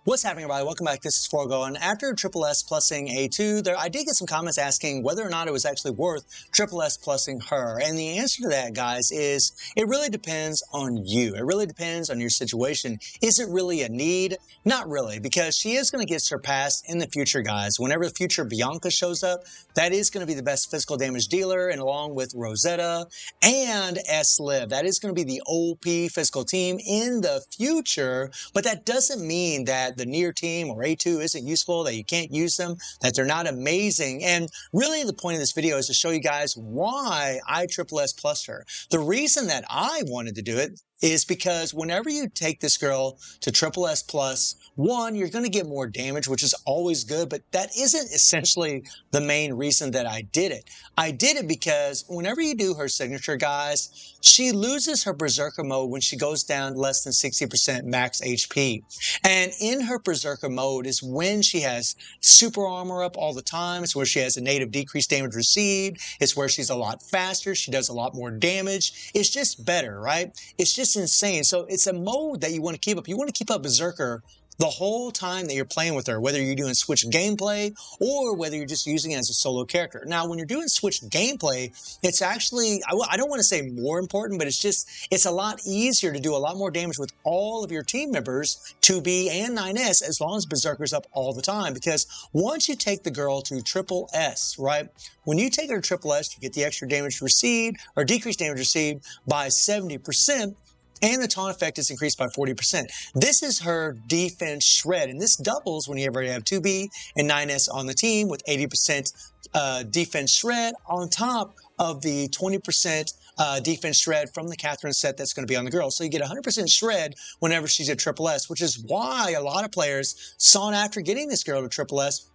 What's happening, everybody? Welcome back. This is Forgo, and after SSS plussing A2, I did get some comments asking whether or not it was actually worth SSS plussing her. And the answer to that, guys, is it really depends on you. It really depends on your situation. Is it really a need? Not really, because she is going to get surpassed in the future, guys. Whenever the future Bianca shows up, that is going to be the best physical damage dealer, and along with Rosetta and S-Liv, that is going to be the OP physical team in the future. But that doesn't mean that the near team or A2 isn't useful, that you can't use them, that they're not amazing. And really the point of this video is to show you guys why I SSS plus her. The reason that I wanted to do it is because whenever you take this girl to SSS plus, one, you're going to get more damage, which is always good, but that isn't essentially the main reason that I did it. I did it because whenever you do her signature, guys, she loses her Berserker mode when she goes down less than 60% max HP. And in her Berserker mode is when she has super armor up all the time. It's where she has a native decreased damage received. It's where she's a lot faster. She does a lot more damage. It's just better, right? It's just insane. So it's a mode that you want to keep up. You want to keep up Berserker the whole time that you're playing with her, whether you're doing Switch gameplay or whether you're just using it as a solo character. Now, when you're doing Switch gameplay, it's actually, I don't want to say more important, but it's a lot easier to do a lot more damage with all of your team members, 2B and 9S, as long as Berserker's up all the time. Because once you take the girl to SSS, right? When you take her to SSS, you get the extra damage received or decreased damage received by 70%. And the taunt effect is increased by 40%. This is her defense shred, and this doubles whenever you have 2B and 9S on the team with 80% defense shred on top of the 20% defense shred from the Catherine set that's going to be on the girl. So you get 100% shred whenever she's at SSS, which is why a lot of players sought after getting this girl to SSS,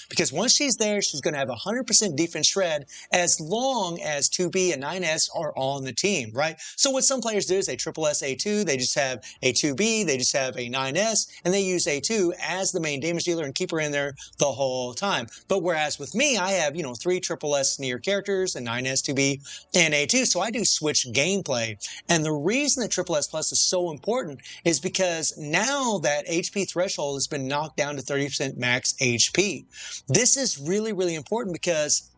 because once she's there, she's going to have 100% defense shred as long as 2B and 9S are on the team, right? So what some players do is they SSS A2, they just have a 2B, they just have a 9S, and they use A2 as the main damage dealer and keep her in there the whole time. But whereas with me, I have, 3 SSS near characters and 9S, 2B, and A2, so I do Switch gameplay. And the reason that SSS Plus is so important is because now that HP threshold has been knocked down to 30% max HP. This is really, really important because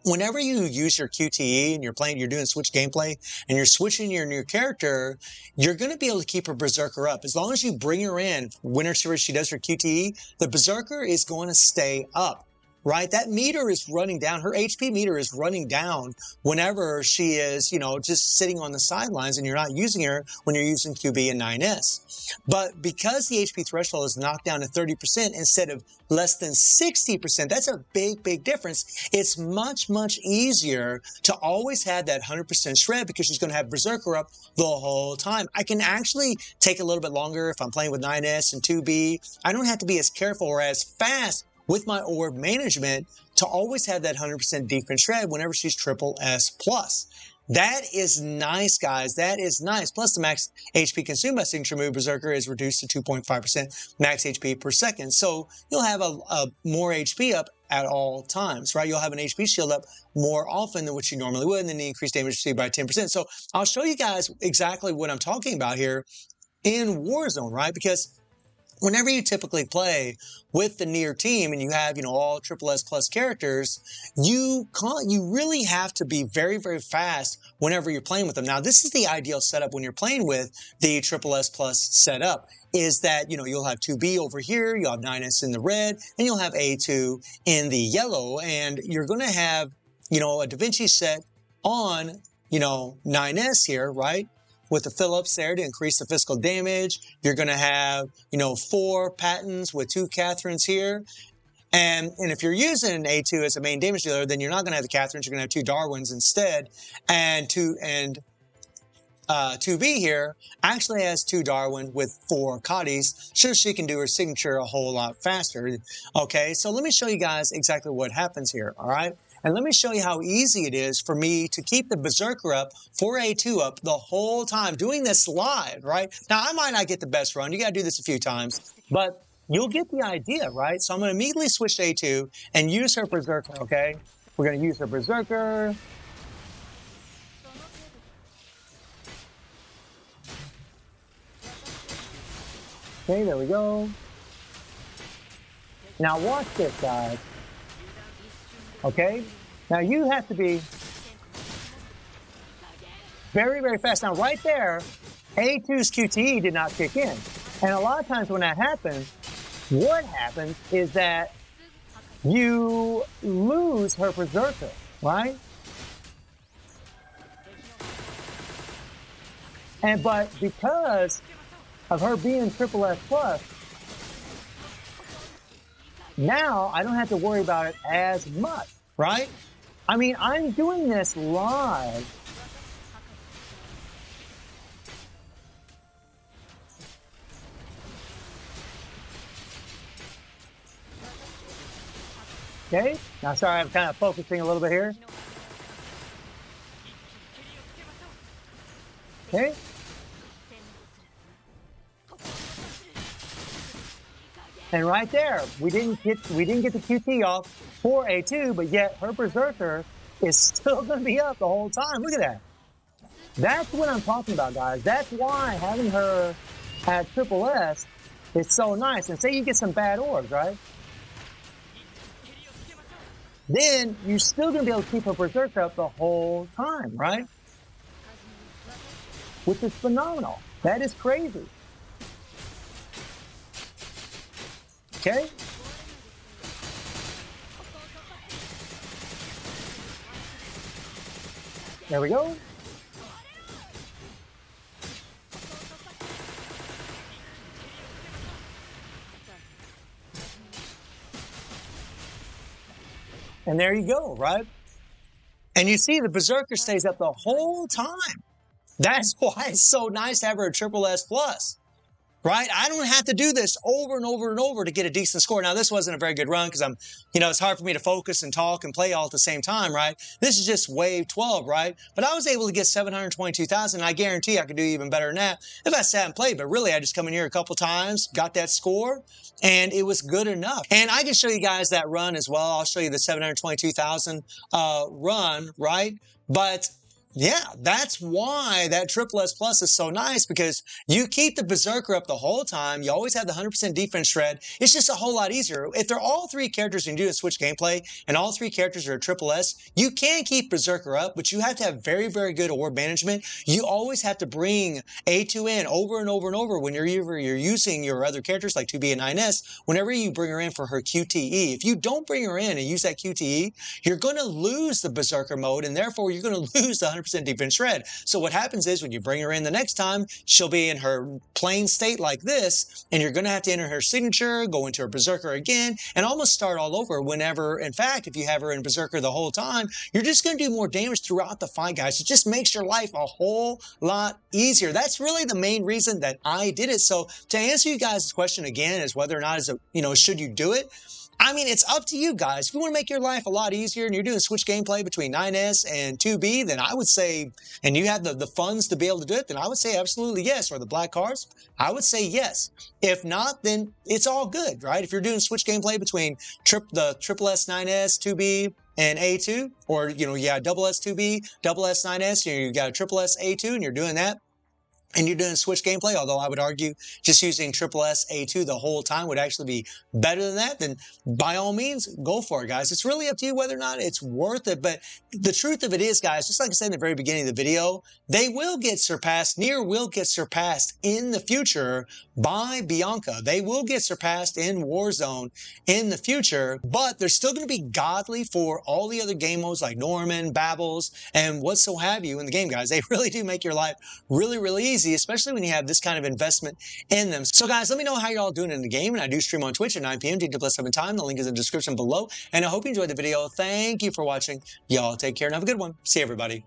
whenever you use your QTE and you're doing Switch gameplay and you're switching your new character, you're going to be able to keep her Berserker up. As long as you bring her in whenever she does her QTE, the Berserker is going to stay up. Right? That meter is running down. Her HP meter is running down whenever she is, just sitting on the sidelines and you're not using her when you're using QB and 9S. But because the HP threshold is knocked down to 30% instead of less than 60%, that's a big, big difference. It's much, much easier to always have that 100% shred because she's going to have Berserker up the whole time. I can actually take a little bit longer if I'm playing with 9S and 2B. I don't have to be as careful or as fast with my orb management to always have that 100% defense shred whenever she's SSS plus. That is nice, guys. That is nice. Plus, the max HP consumed by signature move Berserker is reduced to 2.5% max HP per second. So you'll have a more HP up at all times, right? You'll have an HP shield up more often than what you normally would, and then the increased damage received by 10%. So I'll show you guys exactly what I'm talking about here in Warzone, right? Because whenever you typically play with the near team and you have, all SSS plus characters, you really have to be very, very fast whenever you're playing with them. Now, this is the ideal setup when you're playing with the SSS plus setup, is that, you'll have 2B over here, you'll have 9S in the red, and you'll have A2 in the yellow, and you're going to have, a Da Vinci set on, 9S here, right? With the Phillips there to increase the physical damage. You're going to have, 4 Pattons with 2 Catherines here. And if you're using an A2 as a main damage dealer, then you're not going to have the Catherines. You're going to have 2 Darwins instead. And 2B here actually has 2 Darwin with 4 Cotties, so she can do her signature a whole lot faster. Okay, so let me show you guys exactly what happens here, all right? And let me show you how easy it is for me to keep the Berserker up for A2 up the whole time, doing this live, right? Now, I might not get the best run. You got to do this a few times, but you'll get the idea, right? So I'm going to immediately switch to A2 and use her Berserker, okay? We're going to use her Berserker. Okay, there we go. Now watch this, guys. Okay? Now you have to be very, very fast. Now right there, A2's QTE did not kick in. And a lot of times when that happens, what happens is that you lose her Berserker, right? But because of her being SSS plus, now I don't have to worry about it as much, right? I mean, I'm doing this live. Okay, now sorry, I'm kind of focusing a little bit here. Okay. And right there, we didn't get the QT off for A2, but yet her Berserker is still going to be up the whole time. Look at that. That's what I'm talking about, guys. That's why having her at SSS is so nice. And say you get some bad orbs, right? Then you're still going to be able to keep her Berserker up the whole time, right? Which is phenomenal. That is crazy. Okay? There we go. And there you go, right? And you see the Berserker stays up the whole time. That's why it's so nice to have her at SSS plus. Right? I don't have to do this over and over and over to get a decent score. Now, this wasn't a very good run because it's hard for me to focus and talk and play all at the same time, right? This is just wave 12, right? But I was able to get 722,000. I guarantee I could do even better than that if I sat and played. But really, I just come in here a couple times, got that score, and it was good enough. And I can show you guys that run as well. I'll show you the 722,000 run, right? But yeah, that's why that SSS plus is so nice, because you keep the Berserker up the whole time. You always have the 100% defense shred. It's just a whole lot easier. If they're all three characters and you do a switch gameplay and all three characters are SSS, you can keep Berserker up, but you have to have very, very good orb management. You always have to bring A2 in over and over and over when you're using your other characters like 2B and 9S, whenever you bring her in for her QTE. If you don't bring her in and use that QTE, you're going to lose the Berserker mode, and therefore you're going to lose the 100% defense shred. So what happens is when you bring her in the next time, she'll be in her plain state like this, and you're going to have to enter her signature, go into her Berserker again, and almost start all over whenever, in fact, if you have her in Berserker the whole time, you're just going to do more damage throughout the fight, guys. It just makes your life a whole lot easier. That's really the main reason that I did it. So to answer you guys' question again is whether or not should you do it? I mean, it's up to you guys. If you want to make your life a lot easier and you're doing switch gameplay between 9S and 2B, then I would say, and you have the funds to be able to do it, then I would say absolutely yes. Or the black cards, I would say yes. If not, then it's all good, right? If you're doing switch gameplay between the SSS 9S, 2B, and A2, or, double S 2B, double S 9S, you got a SSS A2, and you're doing that, and you're doing switch gameplay, although I would argue just using SSS A2 the whole time would actually be better than that, then by all means, go for it, guys. It's really up to you whether or not it's worth it. But the truth of it is, guys, just like I said in the very beginning of the video, they will get surpassed, Nier will get surpassed in the future by Bianca. They will get surpassed in Warzone in the future, but they're still going to be godly for all the other game modes like Norman, Babbles, and what so have you in the game, guys. They really do make your life really, really easy, especially when you have this kind of investment in them. So guys, let me know how you're all doing in the game, and I do stream on Twitch at 9 p.m. GT+7 time. The link is in the description below, and I hope you enjoyed the video. Thank you for watching. Y'all take care and have a good one. See everybody.